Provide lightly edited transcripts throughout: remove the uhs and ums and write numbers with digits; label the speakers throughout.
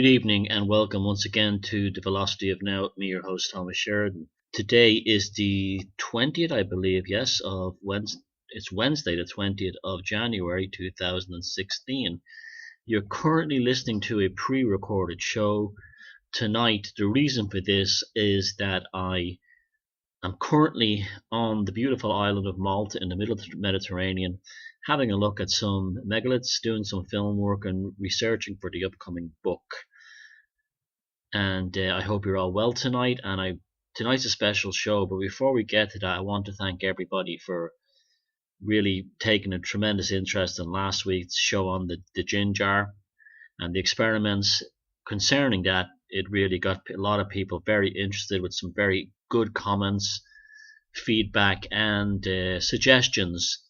Speaker 1: Good evening and welcome once again to The Velocity of Now. Me, your host, Thomas Sheridan. Today is the 20th, I believe, yes, of Wednesday. It's Wednesday, the 20th of January 2016. You're currently listening to a pre-recorded show. Tonight, the reason for this is that I am currently on the beautiful island of Malta in the middle of the Mediterranean, having a look at some megaliths, doing some film work and researching for the upcoming book. And I hope you're all well tonight. And tonight's a special show, but before we get to that, I want to thank everybody for really taking a tremendous interest in last week's show on the gin jar and the experiments concerning that. It really got a lot of people very interested with some very good comments, feedback, and suggestions.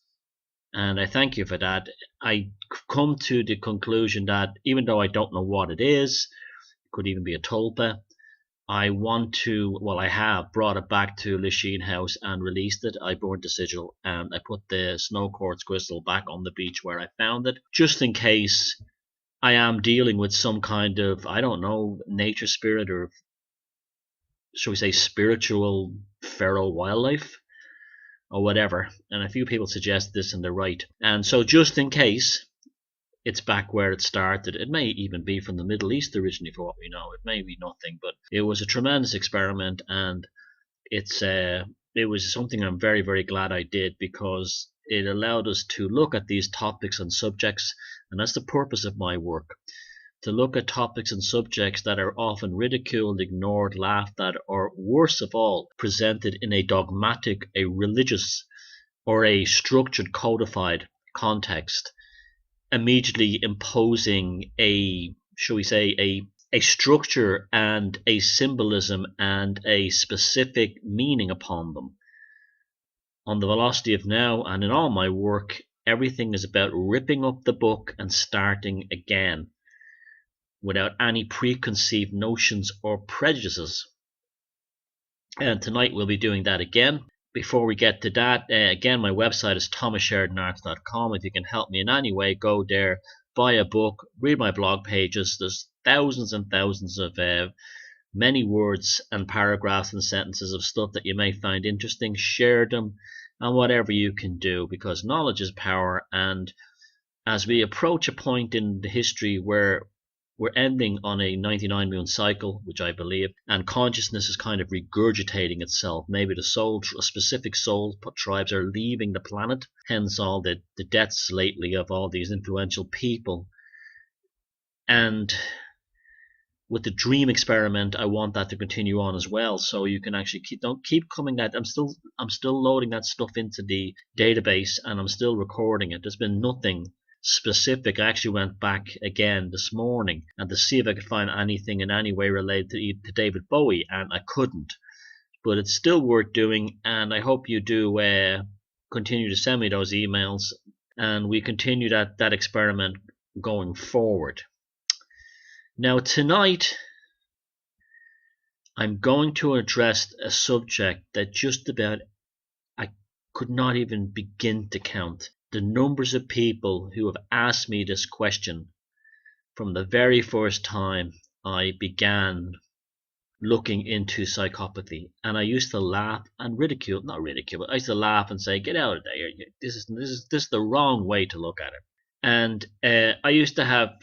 Speaker 1: And I thank you for that. I come to the conclusion that even though I don't know what it is, it could even be a tulpa, I have brought it back to Lachine House and released it. I burned the sigil and I put the snow quartz crystal back on the beach where I found it, just in case I am dealing with some kind of, I don't know, nature spirit, or shall we say spiritual feral wildlife or whatever. And a few people suggest this and they're right. And so just in case, it's back where it started. It may even be from the Middle East originally, for what we know. It may be nothing, but it was a tremendous experiment, and it was something I'm very, very glad I did, because it allowed us to look at these topics and subjects, and that's the purpose of my work, to look at topics and subjects that are often ridiculed, ignored, laughed at, or worse of all, presented in a dogmatic, a religious, or a structured, codified context, immediately imposing a structure and a symbolism and a specific meaning upon them. On The Velocity of Now and in all my work, everything is about ripping up the book and starting again, without any preconceived notions or prejudices. And tonight we'll be doing that again. Before we get to that, again, my website is thomassheridanarts.com. If you can help me in any way, go there, buy a book, read my blog pages. There's thousands and thousands of many words and paragraphs and sentences of stuff that you may find interesting. Share them and whatever you can do, because knowledge is power. And as we approach a point in the history where we're ending on a 99 moon cycle, which I believe, and consciousness is kind of regurgitating itself. Maybe a specific soul tribes are leaving the planet, hence all the deaths lately of all these influential people. And with the dream experiment, I want that to continue on as well. So you can actually keep coming at. I'm still loading that stuff into the database, and I'm still recording it. There's been nothing specific. I actually went back again this morning and to see if I could find anything in any way related to David Bowie, and I couldn't. But it's still worth doing, and I hope you do continue to send me those emails, and we continue that experiment going forward. Now tonight I'm going to address a subject that just about I could not even begin to count the numbers of people who have asked me this question from the very first time I began looking into psychopathy. And I used to laugh and ridicule, not ridicule, but I used to laugh and say, "Get out of there! This is the wrong way to look at it." And I used to have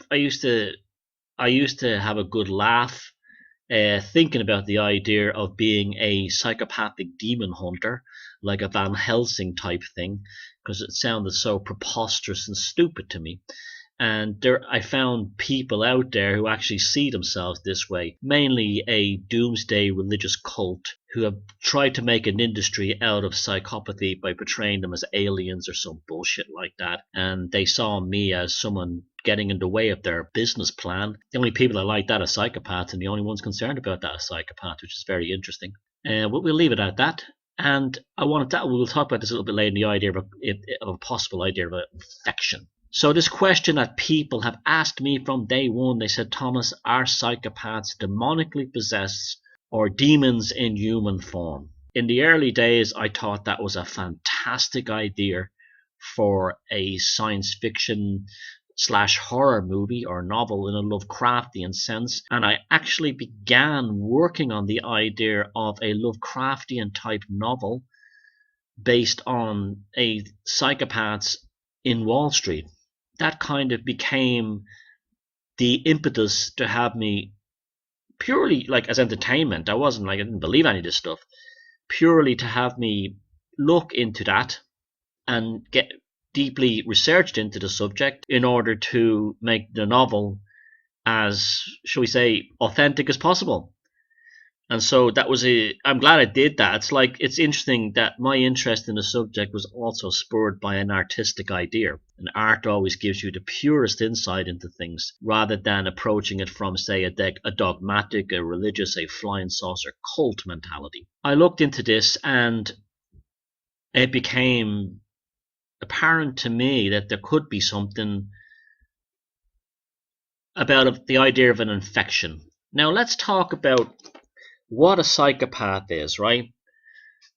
Speaker 1: a good laugh, thinking about the idea of being a psychopathic demon hunter, like a Van Helsing type thing, because it sounded so preposterous and stupid to me. And I found people out there who actually see themselves this way, mainly a doomsday religious cult who have tried to make an industry out of psychopathy by portraying them as aliens or some bullshit like that. And they saw me as someone getting in the way of their business plan. The only people that like that are psychopaths, and the only ones concerned about that are psychopaths, which is very interesting. We'll leave it at that. And we'll talk about this a little bit later, the idea of a possible idea of an infection. So this question that people have asked me from day one, they said, "Thomas, are psychopaths demonically possessed or demons in human form?" In the early days, I thought that was a fantastic idea for a science fiction slash horror movie or novel in a Lovecraftian sense, and I actually began working on the idea of a Lovecraftian type novel based on a psychopaths in Wall Street. That kind of became the impetus to have me, purely like as entertainment. I wasn't like, I didn't believe any of this stuff, purely to have me look into that and get deeply researched into the subject in order to make the novel as, shall we say, authentic as possible. And so that was I'm glad I did that. It's interesting that my interest in the subject was also spurred by an artistic idea. And art always gives you the purest insight into things rather than approaching it from, say, a dogmatic, a religious, a flying saucer cult mentality. I looked into this and it became apparent to me that there could be something about the idea of an infection. Now let's talk about what a psychopath is, right?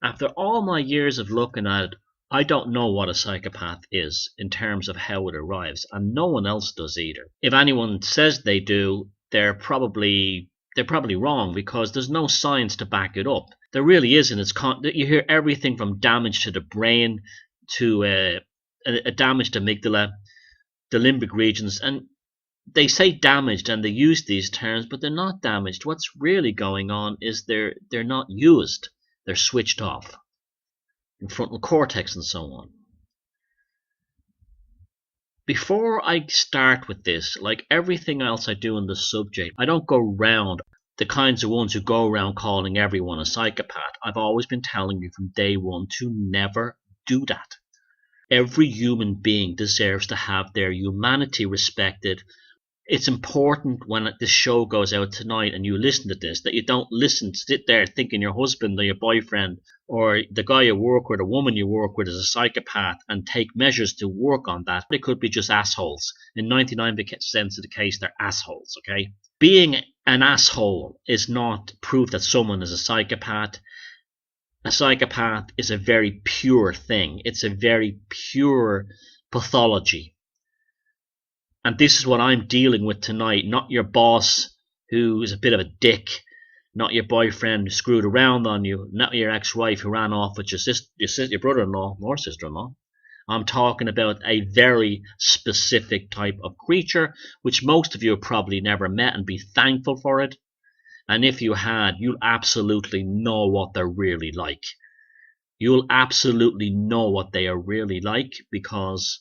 Speaker 1: After all my years of looking at it, I don't know what a psychopath is in terms of how it arrives, and no one else does either. If anyone says they do, they're probably wrong, because there's no science to back it up. There really isn't. You hear everything from damage to the brain to a damaged amygdala, the limbic regions, and they say damaged and they use these terms, but they're not damaged. What's really going on is they're not used. They're switched off in frontal cortex and so on. Before I start with this, like everything else I do in the subject, I don't go round the kinds of ones who go around calling everyone a psychopath. I've always been telling you from day one to never do that. Every human being deserves to have their humanity respected. It's important when this show goes out tonight and you listen to this, that you don't sit there thinking your husband or your boyfriend or the guy you work with, a woman you work with, is a psychopath and take measures to work on that. They could be just assholes. In 99% of the case, they're assholes, okay? Being an asshole is not proof that someone is a psychopath. A psychopath is a very pure thing. It's a very pure pathology. And this is what I'm dealing with tonight, not your boss who is a bit of a dick, not your boyfriend who screwed around on you, not your ex-wife who ran off with your brother-in-law or sister-in-law. I'm talking about a very specific type of creature, which most of you have probably never met, and be thankful for it. And if you had, you'll absolutely know what they're really like. You'll absolutely know what they are really like, because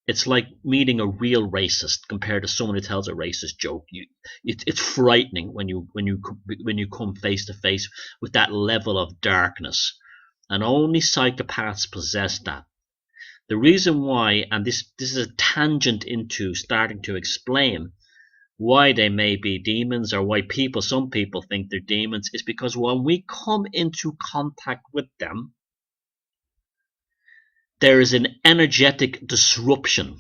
Speaker 1: it's like meeting a real racist compared to someone who tells a racist joke. It's frightening when you come face to face with that level of darkness, and only psychopaths possess that. The reason why, and this is a tangent into starting to explain why they may be demons, or why some people think they're demons, is because when we come into contact with them, there is an energetic disruption.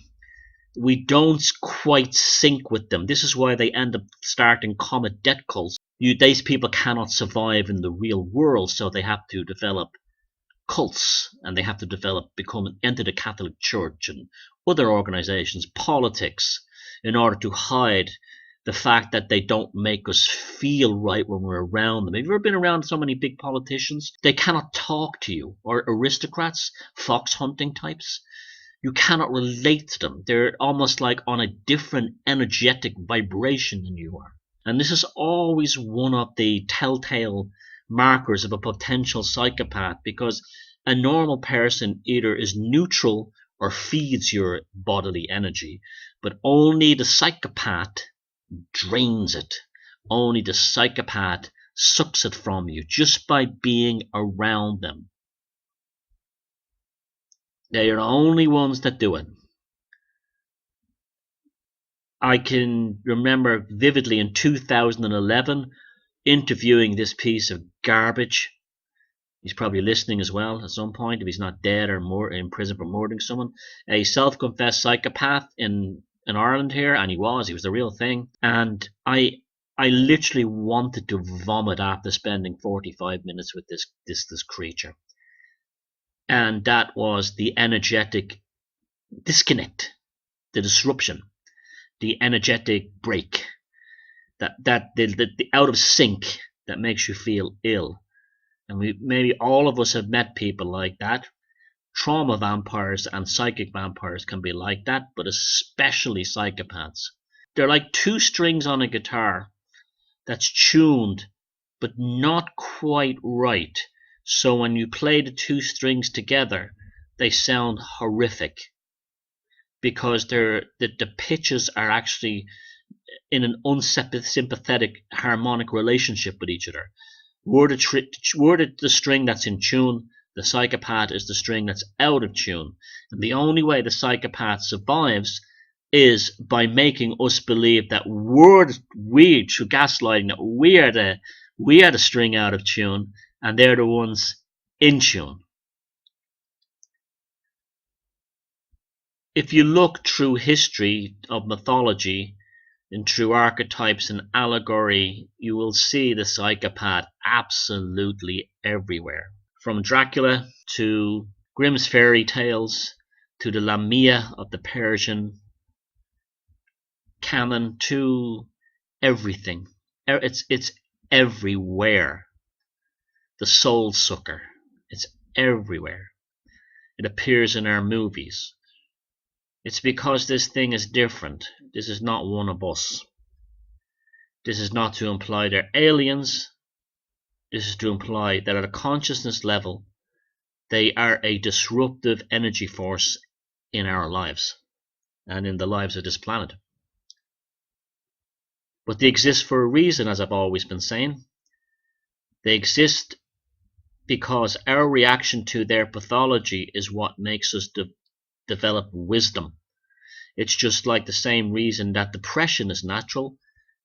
Speaker 1: We don't quite sync with them. This is why they end up starting comet death cults. These people cannot survive in the real world, so they have to develop cults, and they have to enter the Catholic Church and other organizations, politics, in order to hide the fact that they don't make us feel right when we're around them. Have you ever been around so many big politicians? They cannot talk to you. Or aristocrats, fox hunting types. You cannot relate to them. They're almost like on a different energetic vibration than you are. And this is always one of the telltale markers of a potential psychopath, because a normal person either is neutral or feeds your bodily energy, but only the psychopath drains it. Only the psychopath sucks it from you just by being around them. They are the only ones that do it. I can remember vividly in 2011 interviewing this piece of garbage. He's probably listening as well at some point, if he's not dead or more in prison for murdering someone. A self-confessed psychopath in Ireland here, and he was the real thing. And I literally wanted to vomit after spending 45 minutes with this creature. And that was the energetic disconnect, the disruption. the energetic break, that the out of sync that makes you feel ill. And maybe all of us have met people like that. Trauma vampires and psychic vampires can be like that, but especially psychopaths. They're like two strings on a guitar that's tuned but not quite right. So when you play the two strings together, they sound horrific because the pitches are actually in an unsympathetic harmonic relationship with each other. We're the string that's in tune. The psychopath is the string that's out of tune. And the only way the psychopath survives is by making us believe that we through gaslighting, that we are the string out of tune and they're the ones in tune. If you look through history of mythology and through archetypes and allegory, you will see the psychopath absolutely everywhere. From Dracula to Grimm's fairy tales to the Lamia of the Persian canon to everything. It's everywhere. The soul sucker. It's everywhere. It appears in our movies. It's because this thing is different. This is not one of us. This is not to imply they're aliens. This is to imply that at a consciousness level, they are a disruptive energy force in our lives and in the lives of this planet. But they exist for a reason, as I've always been saying. They exist because our reaction to their pathology is what makes us develop wisdom. It's just like the same reason that depression is natural,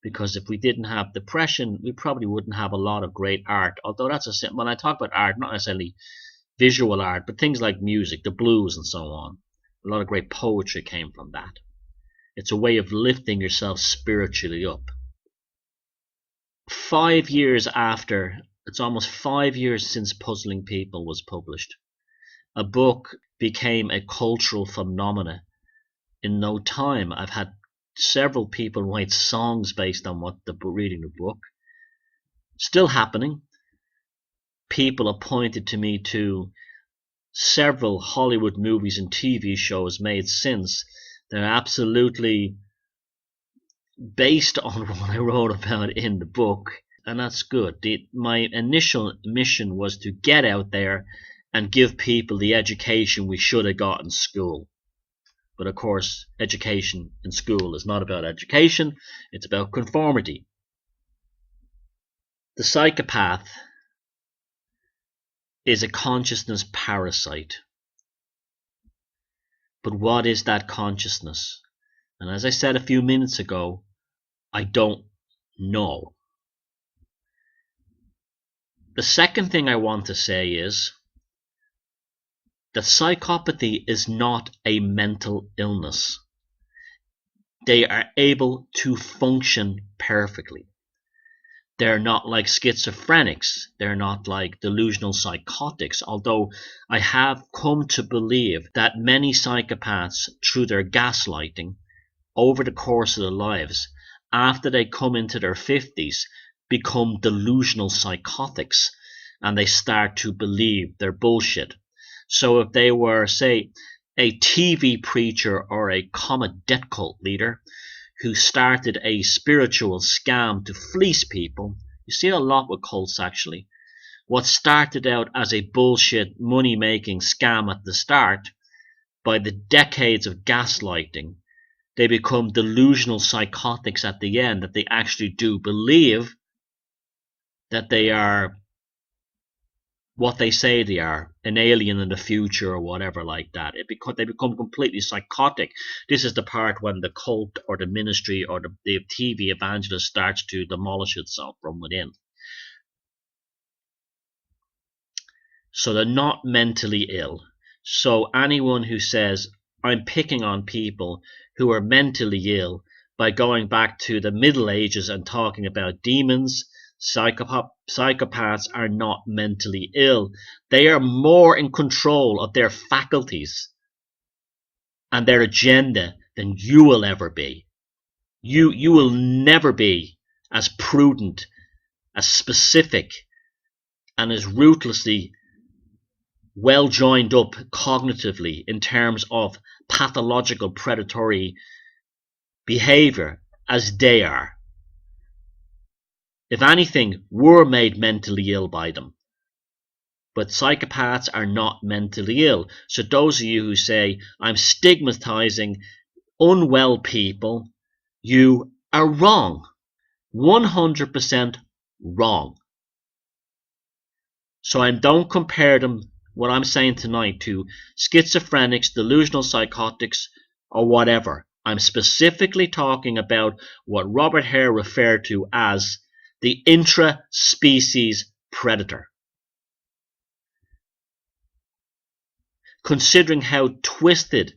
Speaker 1: because if we didn't have depression, we probably wouldn't have a lot of great art. Although when I talk about art, not necessarily visual art, but things like music, the blues and so on. A lot of great poetry came from that. It's a way of lifting yourself spiritually up. 5 years after, it's almost 5 years since Puzzling People was published, a book became a cultural phenomenon. In no time, I've had several people write songs based on reading the book. Still happening. People have pointed to me to several Hollywood movies and TV shows made since. They're absolutely based on what I wrote about in the book, and that's good. My initial mission was to get out there and give people the education we should have got in school. But of course, education in school is not about education, it's about conformity. The psychopath is a consciousness parasite. But what is that consciousness? And as I said a few minutes ago, I don't know. The second thing I want to say is that psychopathy is not a mental illness. They are able to function perfectly. They're not like schizophrenics. They're not like delusional psychotics, although I have come to believe that many psychopaths, through their gaslighting over the course of their lives, after they come into their 50s, become delusional psychotics and they start to believe their bullshit. So if they were, say, a TV preacher or a comet debt cult leader who started a spiritual scam to fleece people, you see a lot with cults actually. What started out as a bullshit money-making scam at the start, by the decades of gaslighting, they become delusional psychotics at the end, that they actually do believe that they are what they say they are, an alien in the future or whatever like that. They become completely psychotic. This is the part when the cult or the ministry or the TV evangelist starts to demolish itself from within. So they're not mentally ill. So anyone who says, I'm picking on people who are mentally ill by going back to the Middle Ages and talking about demons, psychopaths are not mentally ill. They are more in control of their faculties and their agenda than you will ever be. You will never be as prudent, as specific, and as ruthlessly well joined up cognitively in terms of pathological predatory behavior as they are. If anything, we're made mentally ill by them. But psychopaths are not mentally ill. So those of you who say, I'm stigmatizing unwell people, you are wrong. 100% wrong. So I don't compare them, what I'm saying tonight, to schizophrenics, delusional psychotics, or whatever. I'm specifically talking about what Robert Hare referred to as the intra-species predator. Considering how twisted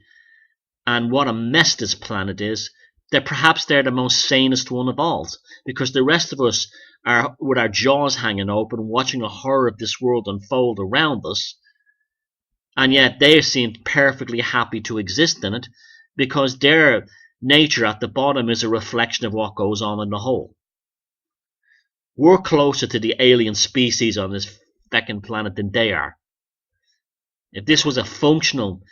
Speaker 1: and what a mess this planet is, that perhaps they're the most sanest one of all, because the rest of us are with our jaws hanging open, watching a horror of this world unfold around us, and yet they seem perfectly happy to exist in it, because their nature at the bottom is a reflection of what goes on in the whole. We're closer to the alien species on this feckin' planet than they are. If this was a functional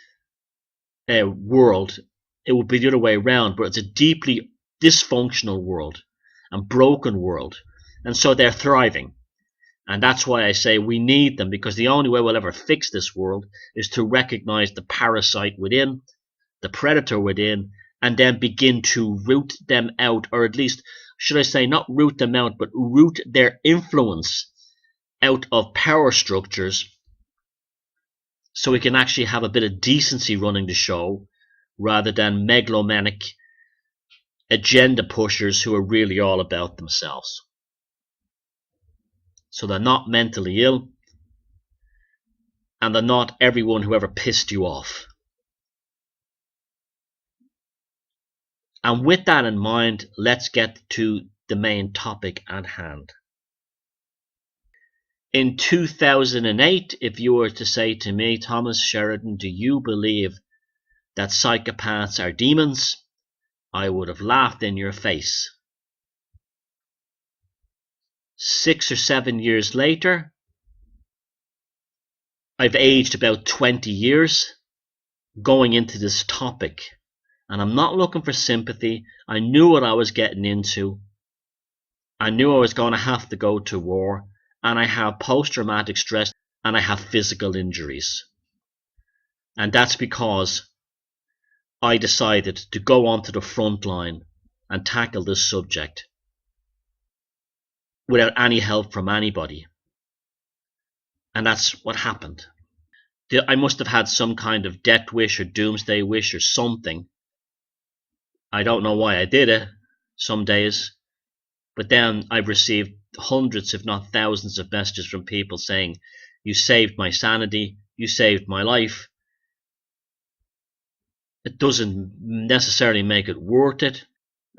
Speaker 1: world, it would be the other way around, but it's a deeply dysfunctional world and broken world, and so they're thriving. And that's why I say we need them, because the only way we'll ever fix this world is to recognize the parasite within, the predator within, and then begin to root them out, or at least, should I say, not root them out, but root their influence out of power structures, so we can actually have a bit of decency running the show, rather than megalomaniac agenda pushers who are really all about themselves. So they're not mentally ill, and they're not everyone who ever pissed you off. And with that in mind, let's get to the main topic at hand. In 2008, if you were to say to me, Thomas Sheridan, do you believe that psychopaths are demons? I would have laughed in your face. 6 or 7 years later, I've aged about 20 years going into this topic, and I'm not looking for sympathy. I knew what I was getting into. I knew I was going to have to go to war, and I have post-traumatic stress, and I have physical injuries. And that's because I decided to go onto the front line and tackle this subject without any help from anybody. And that's what happened. I must have had some kind of death wish or doomsday wish or something. I don't know why I did it some days. But then I've received hundreds, if not thousands, of messages from people saying, you saved my sanity, you saved my life. It doesn't necessarily make it worth it.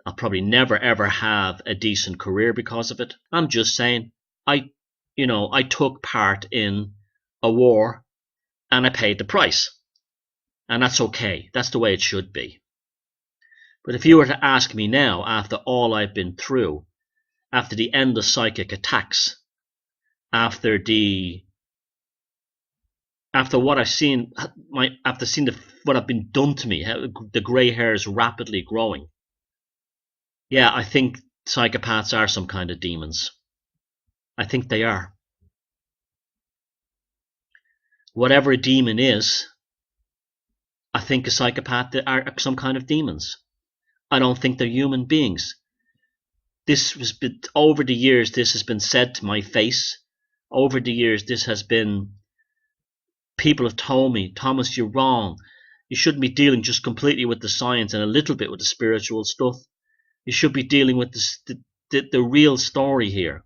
Speaker 1: I'll probably never ever have a decent career because of it. I'm just saying, I took part in a war and I paid the price. And that's okay. That's the way it should be. But if you were to ask me now, after all I've been through, after the end of psychic attacks, after what I've seen, what have been done to me, how the grey hair is rapidly growing. Yeah, I think psychopaths are some kind of demons. I think they are. Whatever a demon is, I think a psychopath are some kind of demons. I don't think they're human beings. This has been, over the years, this has been said to my face. Over the years, this has been, people have told me, Thomas, you're wrong. You shouldn't be dealing just completely with the science and a little bit with the spiritual stuff. You should be dealing with the real story here.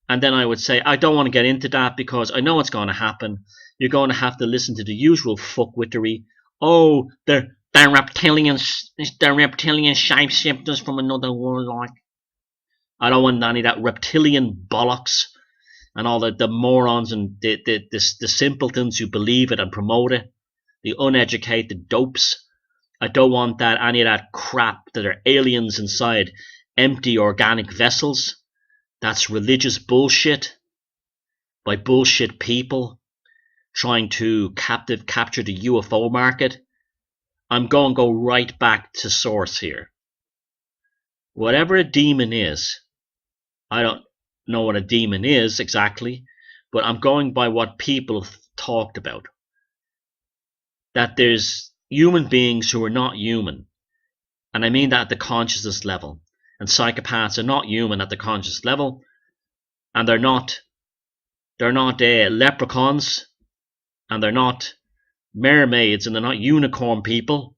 Speaker 1: And then I would say, I don't want to get into that because I know what's going to happen. You're going to have to listen to the usual fuckwittery. Oh, they're reptilians, they're reptilian shapeshifters from another world. Like, I don't want any of that reptilian bollocks and all the morons and the simpletons who believe it and promote it, the uneducated dopes. I don't want that any of that crap that are aliens inside empty organic vessels. That's religious bullshit by bullshit people trying to capture the UFO market. I'm going to go right back to source here. Whatever a demon is, I don't know what a demon is exactly, but I'm going by what people have talked about. That there's human beings who are not human, and I mean that at the consciousness level. And psychopaths are not human at the conscious level, and they're not leprechauns, and they're not mermaids, and they're not unicorn people,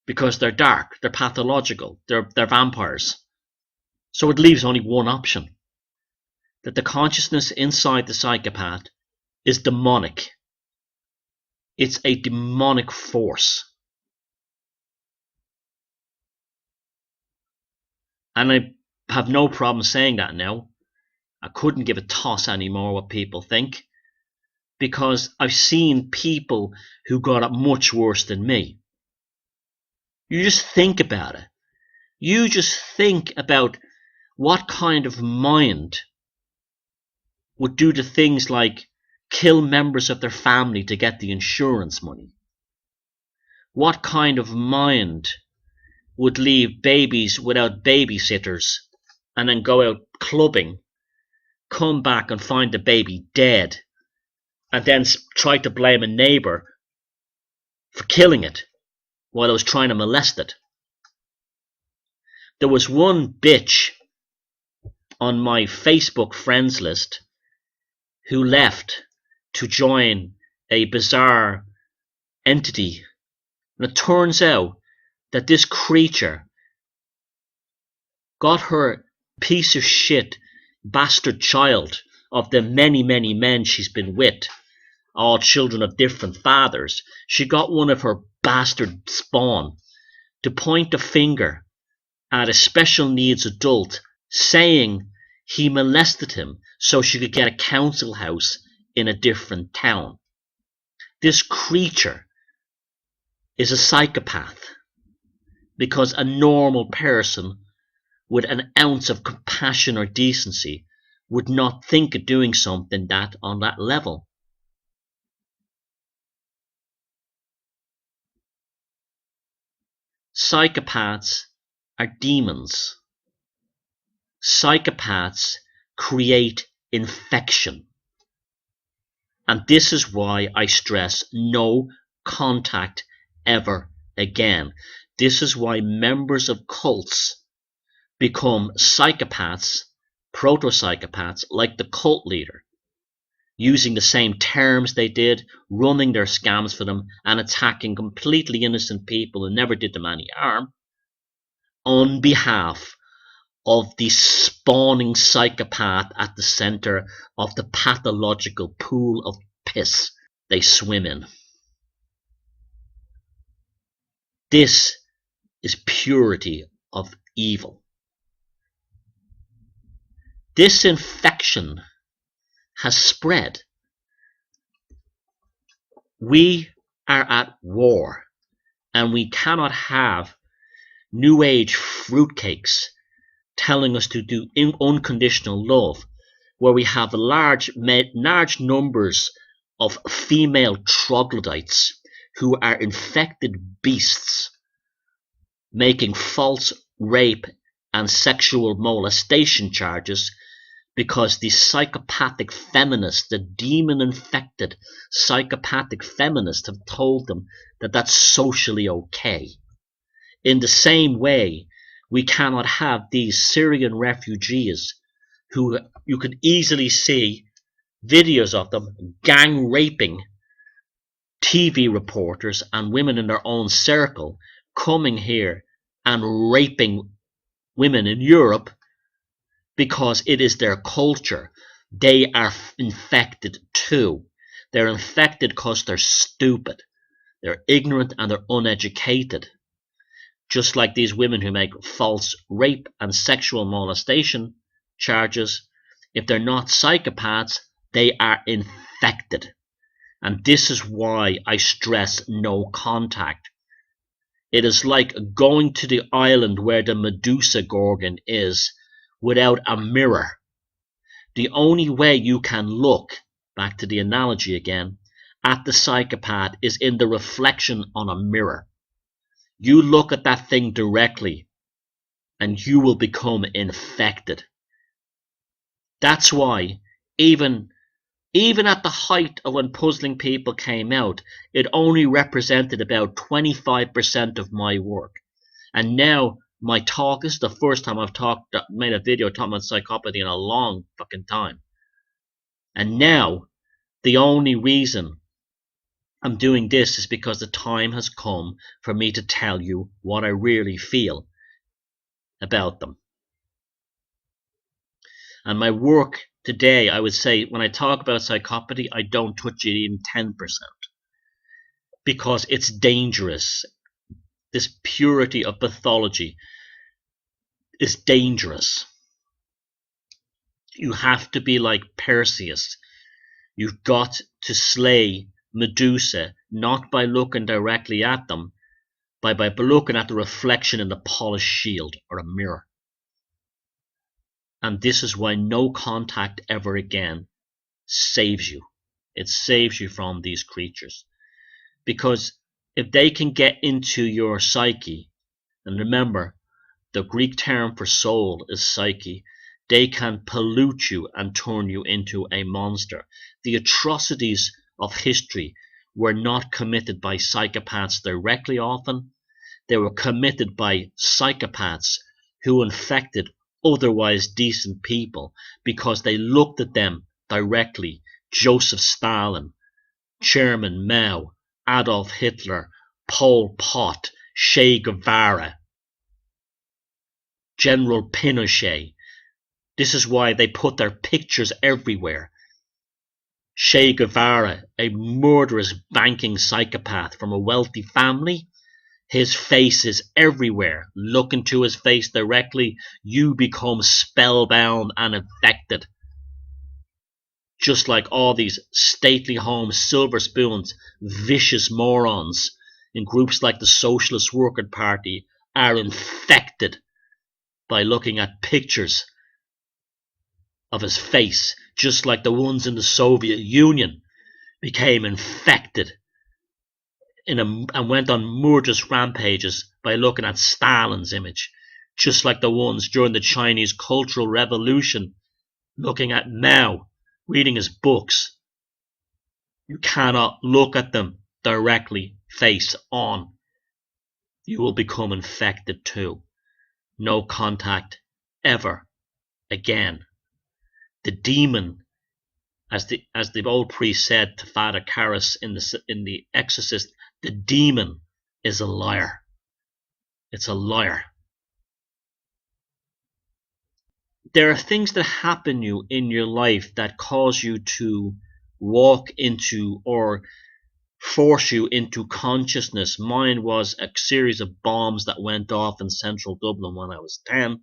Speaker 1: because they're dark, they're pathological, they're vampires. So it leaves only one option, that the consciousness inside the psychopath is demonic. It's a demonic force. And I have no problem saying that now. I couldn't give a toss anymore what people think, because I've seen people who got it much worse than me. You just think about it. You just think about what kind of mind would do the things like kill members of their family to get the insurance money. What kind of mind would leave babies without babysitters and then go out clubbing, come back and find the baby dead, and then try to blame a neighbour for killing it while I was trying to molest it? There was one bitch on my Facebook friends list who left to join a bizarre entity. And it turns out that this creature got her piece of shit bastard child of the many, many men she's been with, all children of different fathers. She got one of her bastard spawn to point a finger at a special needs adult, saying he molested him so she could get a council house in a different town. This creature is a psychopath, because a normal person with an ounce of compassion or decency would not think of doing something that on that level. Psychopaths are demons. Psychopaths create infection. And this is why I stress no contact ever again. This is why members of cults become psychopaths, proto-psychopaths, like the cult leader, using the same terms they did, running their scams for them, and attacking completely innocent people who never did them any harm, on behalf of the spawning psychopath at the center of the pathological pool of piss they swim in. This is purity of evil. This infection has spread. We are at war, and we cannot have New Age fruitcakes telling us to do unconditional love, where we have large numbers of female troglodytes who are infected beasts, making false rape and sexual molestation charges, because the psychopathic feminists, the demon-infected psychopathic feminists, have told them that that's socially okay. In the same way, we cannot have these Syrian refugees who you could easily see videos of them gang raping TV reporters and women in their own circle, coming here and raping women in Europe because it is their culture. They are infected too. They're infected because they're stupid, they're ignorant, and they're uneducated. Just like these women who make false rape and sexual molestation charges, if they're not psychopaths, they are infected. And this is why I stress no contact. It is like going to the island where the Medusa Gorgon is without a mirror. The only way you can look, back to the analogy again, at the psychopath is in the reflection on a mirror. You look at that thing directly and you will become infected. That's why even at the height of when puzzling people came out, it only represented about 25% of my work. And now my talk is the first time I've made a video talking about psychopathy in a long fucking time. And now the only reason I'm doing this is because the time has come for me to tell you what I really feel about them. And my work today, I would say, when I talk about psychopathy, I don't touch it even 10%. Because it's dangerous. This purity of pathology is dangerous. You have to be like Perseus. You've got to slay Medusa, not by looking directly at them, but by looking at the reflection in the polished shield or a mirror. And this is why no contact ever again saves you. It saves you from these creatures. Because if they can get into your psyche, and remember, the Greek term for soul is psyche, they can pollute you and turn you into a monster. The atrocities of history were not committed by psychopaths directly often. They were committed by psychopaths who infected otherwise decent people because they looked at them directly. Joseph Stalin, Chairman Mao, Adolf Hitler, Pol Pot, Che Guevara, General Pinochet. This is why they put their pictures everywhere. Che Guevara, a murderous banking psychopath from a wealthy family, his face is everywhere. Look into his face directly, you become spellbound and infected. Just like all these stately homes, silver spoons, vicious morons in groups like the Socialist Worker Party are infected by looking at pictures of his face, just like the ones in the Soviet Union became infected and went on murderous rampages by looking at Stalin's image, just like the ones during the Chinese Cultural Revolution looking at Mao, reading his books. You cannot look at them directly face on. You will become infected too. No contact ever again. The demon, as the old priest said to Father Karras in the Exorcist, the demon is a liar. It's a liar. There are things that happen you in your life that cause you to walk into or force you into consciousness. Mine was a series of bombs that went off in central Dublin when I was 10.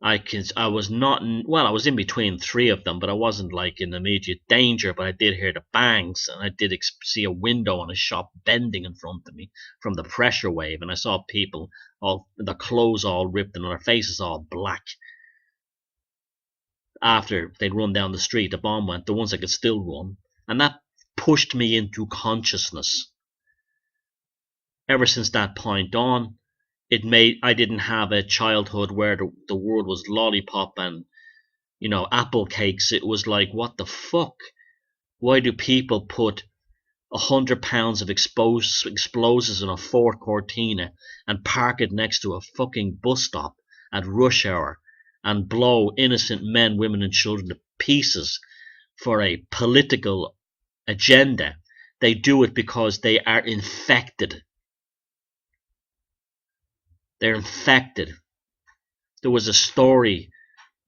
Speaker 1: I was not well, I was in between three of them, but I wasn't like in immediate danger, but I did hear the bangs, and I did see a window on a shop bending in front of me from the pressure wave, and I saw people, all their clothes all ripped and their faces all black. After they'd run down the street, the bomb went, the ones that could still run, and that pushed me into consciousness. Ever since that point on, I didn't have a childhood where the world was lollipop and, apple cakes. It was like, what the fuck? Why do people put 100 pounds of explosives in a Ford Cortina and park it next to a fucking bus stop at rush hour and blow innocent men, women and children to pieces for a political agenda? They do it because they are infected. They're infected. There was a story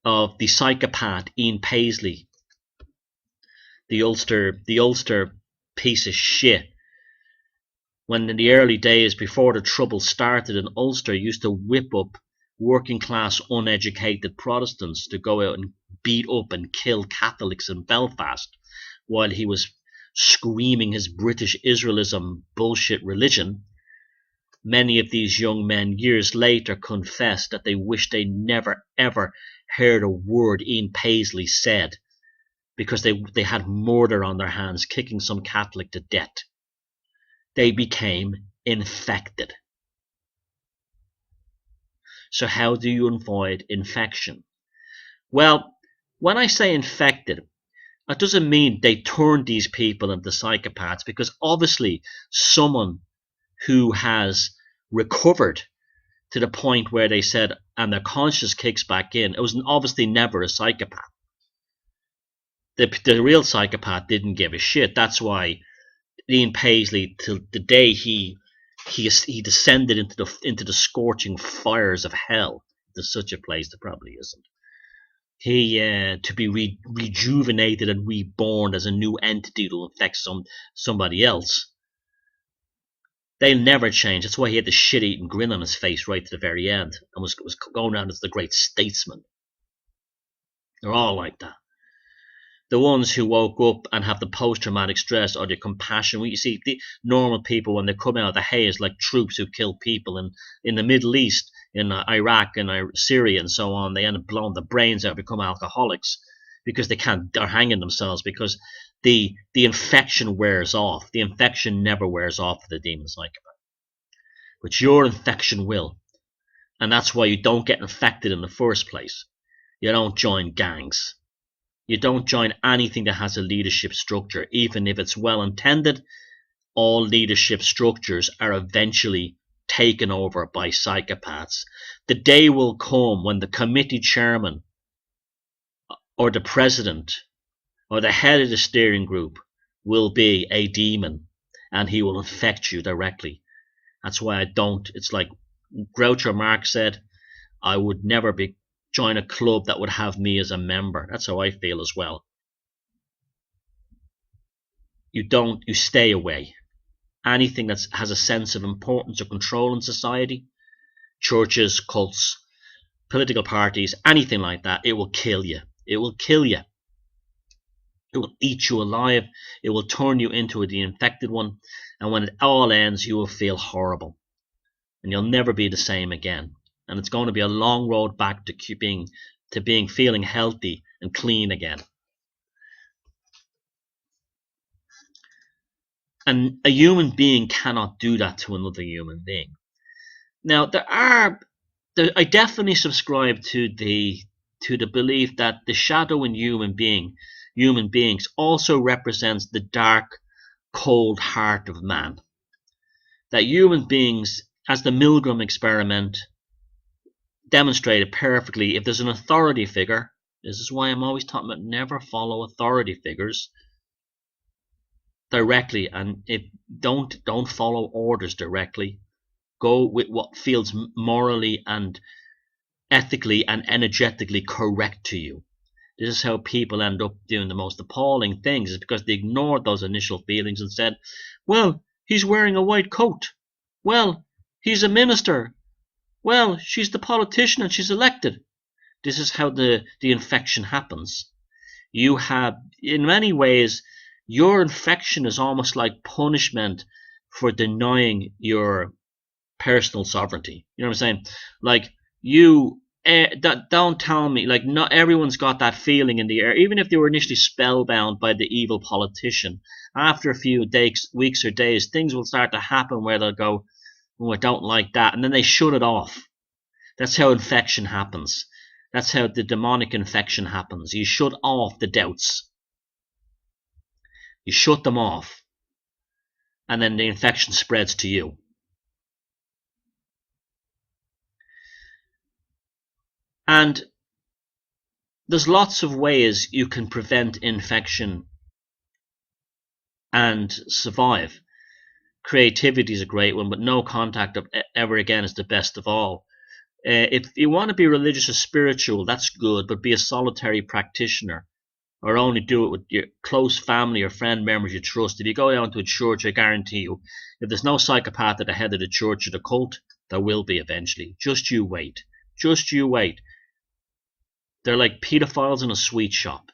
Speaker 1: of the psychopath Ian Paisley, the Ulster piece of shit. When in the early days before the trouble started in Ulster, used to whip up working class uneducated Protestants to go out and beat up and kill Catholics in Belfast while he was screaming his British Israelism bullshit religion. Many of these young men years later confessed that they wished they never ever heard a word Ian Paisley said, because they had murder on their hands, kicking some Catholic to death. They became infected. So how do you avoid infection? Well, when I say infected, that doesn't mean they turn these people into psychopaths, because obviously someone who has recovered to the point where they said, and their conscience kicks back in, it was obviously never a psychopath. The real psychopath didn't give a shit. That's why Ian Paisley, till the day he descended into the scorching fires of hell. There's such a place, there probably isn't. He to be rejuvenated and reborn as a new entity to infect somebody else. They'll never change. That's why he had the shit-eating grin on his face right to the very end, and was going around as the great statesman. They're all like that. The ones who woke up and have the post-traumatic stress, or the compassion. You see, the normal people, when they come out of the haze, like troops who kill people in the Middle East, in Iraq and Syria and so on, they end up blowing the brains out, become alcoholics, because they're hanging themselves, because the infection wears off. The infection never wears off for the demon psychopath. But your infection will. And that's why you don't get infected in the first place. You don't join gangs. You don't join anything that has a leadership structure, even if it's well intended. All leadership structures are eventually taken over by psychopaths. The day will come when the committee chairman or the president or the head of the steering group will be a demon, and he will infect you directly. That's why I don't. It's like Groucho Marx said, I would never join a club that would have me as a member. That's how I feel as well. You stay away. Anything that has a sense of importance or control in society, churches, cults, political parties, anything like that, it will kill you. It will kill you. It will eat you alive. It will turn you into the infected one. And when it all ends, you will feel horrible. And you'll never be the same again. And it's going to be a long road back to feeling healthy and clean again. And a human being cannot do that to another human being. Now, I definitely subscribe to the belief that the shadow in human beings also represents the dark, cold heart of man. That human beings, as the Milgram experiment demonstrated perfectly, if there's an authority figure, this is why I'm always talking about never follow authority figures directly, and don't follow orders directly. Go with what feels morally and ethically and energetically correct to you. This is how people end up doing the most appalling things, is because they ignored those initial feelings and said, well, he's wearing a white coat. Well, he's a minister. Well, she's the politician and she's elected. This is how the infection happens. You have, in many ways, your infection is almost like punishment for denying your personal sovereignty. You know what I'm saying? Like, don't tell me, like, not everyone's got that feeling in the air. Even if they were initially spellbound by the evil politician, after a few weeks or days, things will start to happen where they'll go, oh, I don't like that, and then they shut it off. That's how infection happens. That's how the demonic infection happens. You shut off the doubts. You shut them off, and then the infection spreads to you. And there's lots of ways you can prevent infection and survive. Creativity is a great one, but no contact ever again is the best of all. If you want to be religious or spiritual, that's good, but be a solitary practitioner, or only do it with your close family or friend members you trust. If you go down to a church, I guarantee you, if there's no psychopath at the head of the church or the cult, there will be eventually. Just you wait. Just you wait. They're like pedophiles in a sweet shop,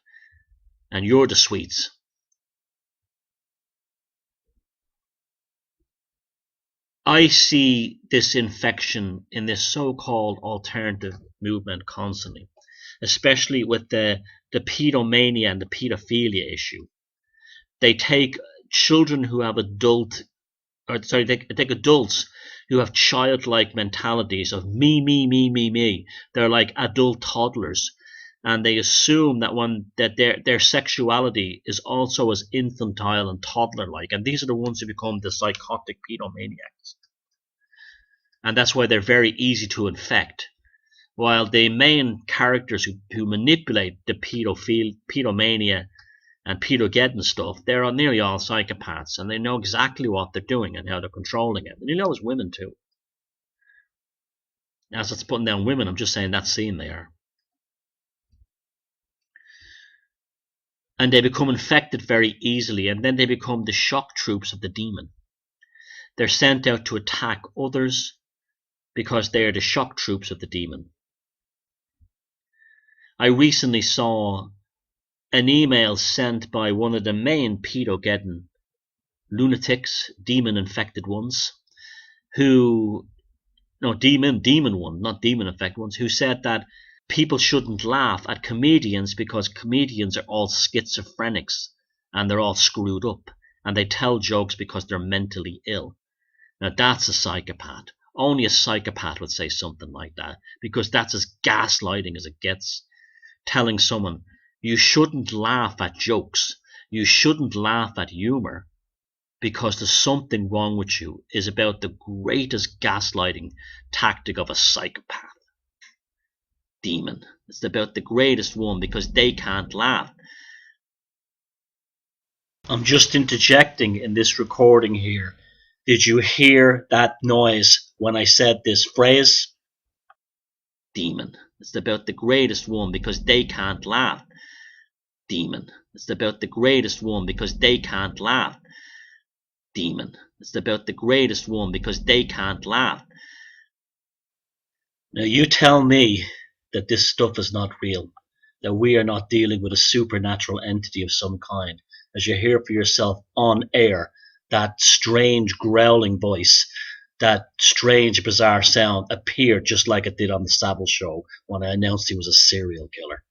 Speaker 1: and you're the sweets. I see this infection in this so-called alternative movement constantly, especially with the pedomania and the pedophilia issue. They take children who have they take adults who have childlike mentalities of me, me, me, me, me. They're like adult toddlers, and they assume that their sexuality is also as infantile and toddler-like, and these are the ones who become the psychotic pedomaniacs, and that's why they're very easy to infect. While the main characters who manipulate the pedomania and pedogeddon stuff, they're nearly all psychopaths, and they know exactly what they're doing and how they're controlling it. And you know, as women too. As it's putting down women, I'm just saying that scene they are. And they become infected very easily, and then they become the shock troops of the demon. They're sent out to attack others because they are the shock troops of the demon. I recently saw an email sent by one of the main pedogeddon lunatics, demon-infected ones, demon-infected ones, who said that people shouldn't laugh at comedians because comedians are all schizophrenics and they're all screwed up, and they tell jokes because they're mentally ill. Now that's a psychopath. Only a psychopath would say something like that, because that's as gaslighting as it gets. Telling someone, you shouldn't laugh at jokes, you shouldn't laugh at humor, because there's something wrong with you, is about the greatest gaslighting tactic of a psychopath. Demon. It's about the greatest one because they can't laugh. I'm just interjecting in this recording here. Did you hear that noise when I said this phrase? Demon. It's about the greatest one because they can't laugh. Demon. It's about the greatest one because they can't laugh. Demon. It's about the greatest one because they can't laugh. Now you tell me that this stuff is not real, that we are not dealing with a supernatural entity of some kind, as you hear for yourself on air, that strange growling voice, that strange bizarre sound appeared just like it did on the Savile show when I announced he was a serial killer.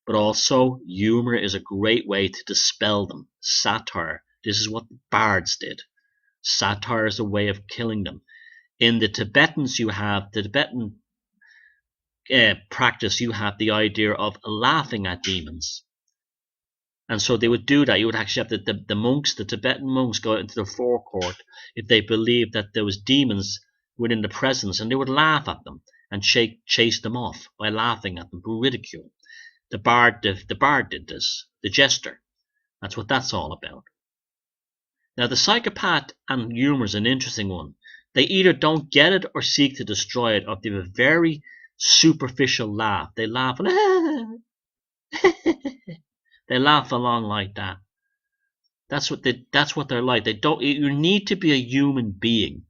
Speaker 1: But also, humor is a great way to dispel them. Satire. This is what the bards did. Satire is a way of killing them. In the Tibetans, you have the Tibetan practice, you have the idea of laughing at demons. And so they would do that. You would actually have the monks, the Tibetan monks, go out into the forecourt if they believed that there was demons within the presence, and they would laugh at them and chase them off by laughing at them, ridicule. The bard did this, the jester. That's what that's all about. Now, the psychopath and humor is an interesting one. They either don't get it or seek to destroy it, or they have a very superficial laugh. They laugh and they laugh along like that. That's what they're like. They don't. You need to be a human being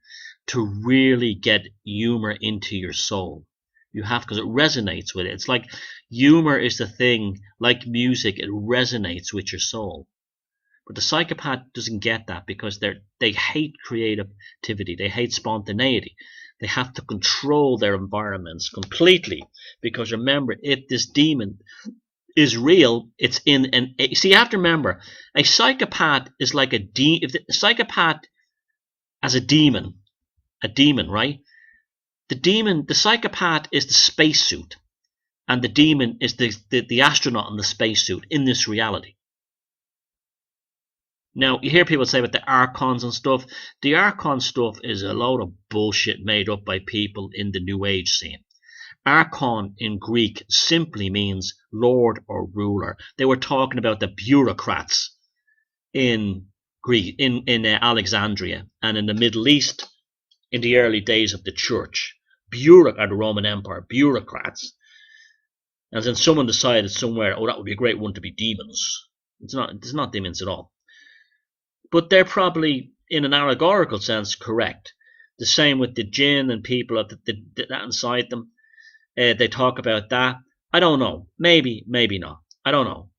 Speaker 1: to really get humor into your soul. You have, because it resonates with it. It's like humor is the thing, like music, it resonates with your soul. But the psychopath doesn't get that because they hate creativity, they hate spontaneity. They have to control their environments completely, because remember, if this demon is real, it's in an. See, you have to remember, a psychopath is like if the psychopath as a demon, right? The psychopath is the spacesuit, and the demon is the astronaut in the spacesuit in this reality. Now, you hear people say about the archons and stuff. The archon stuff is a load of bullshit made up by people in the New Age scene. Archon in Greek simply means lord or ruler. They were talking about the bureaucrats in Greek, in Alexandria and in the Middle East in the early days of the church. The Roman Empire, bureaucrats. And then someone decided somewhere, oh, that would be a great one to be demons. It's not demons at all. But they're probably, in an allegorical sense, correct. The same with the jinn and people that inside them. They talk about that. I don't know. Maybe not. I don't know.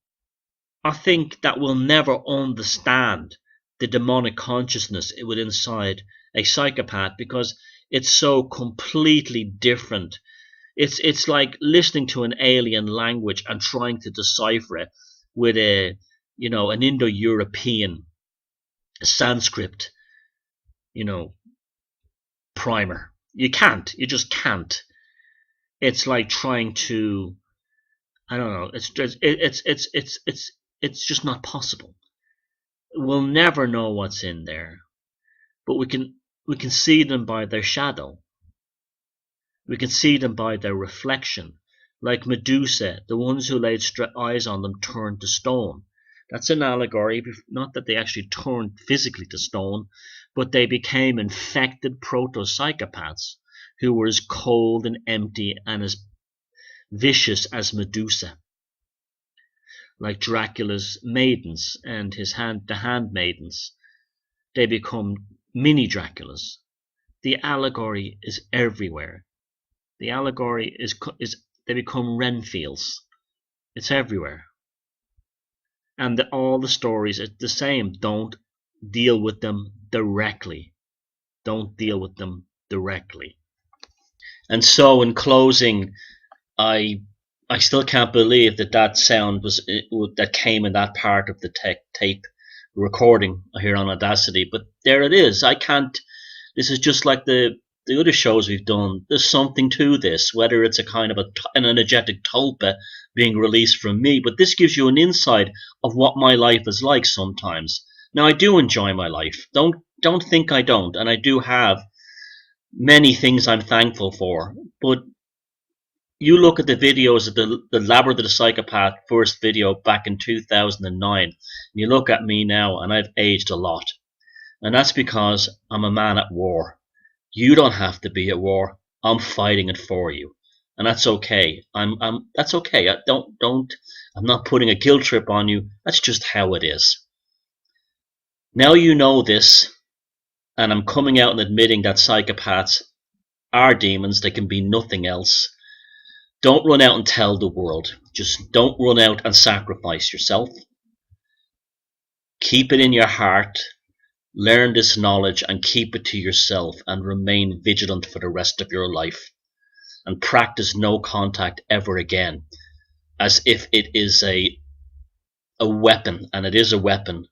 Speaker 1: I think that we'll never understand the demonic consciousness within inside a psychopath, because it's so completely different. It's like listening to an alien language and trying to decipher it with a, you know, an Indo-European Sanskrit, you know, primer. You can't. You just can't. It's like trying to, I don't know. It's just not possible. We'll never know what's in there, but we can see them by their shadow. We can see them by their reflection. Like Medusa, the ones who laid eyes on them turned to stone. That's an allegory, not that they actually turned physically to stone, but they became infected proto-psychopaths who were as cold and empty and as vicious as Medusa. Like Dracula's maidens and the handmaidens, they become mini Draculas. The allegory is everywhere. The allegory is they become Renfields. It's everywhere. And all the stories are the same. Don't deal with them directly. Don't deal with them directly. And so in closing, I still can't believe that sound that came in that part of the tape recording here on Audacity. But there it is. I can't. This is just like the other shows we've done. There's something to this, whether it's a kind of an energetic tulpa being released from me, but this gives you an insight of what my life is like sometimes. Now, I do enjoy my life. Don't think I don't, and I do have many things I'm thankful for. But you look at the videos of the Labyrinth of the Psychopath first video back in 2009, and you look at me now, and I've aged a lot. And that's because I'm a man at war. You don't have to be at war. I'm fighting it for you, and that's okay. That's okay. I'm not putting a guilt trip on you. That's just how it is. Now you know this, and I'm coming out and admitting that psychopaths are demons. They can be nothing else. Don't run out and tell the world. Just don't run out and sacrifice yourself. Keep it in your heart. Learn this knowledge and keep it to yourself, and remain vigilant for the rest of your life, and practice no contact ever again, as if it is a weapon, and it is a weapon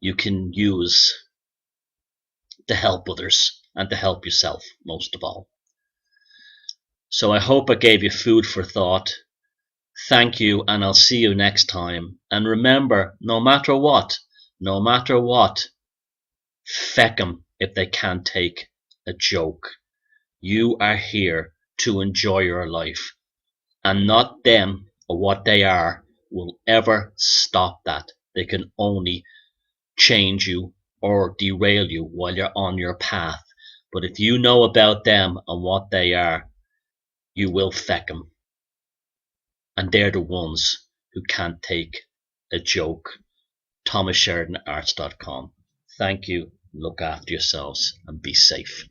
Speaker 1: you can use to help others and to help yourself most of all. So I hope I gave you food for thought. Thank you, and I'll see you next time. And remember, no matter what, feck 'em if they can't take a joke. You are here to enjoy your life, and not them or what they are will ever stop that. They can only change you or derail you while you're on your path. But if you know about them and what they are, you will feck 'em. And they're the ones who can't take a joke. Thomas Sheridan Arts.com. Thank you. Look after yourselves and be safe.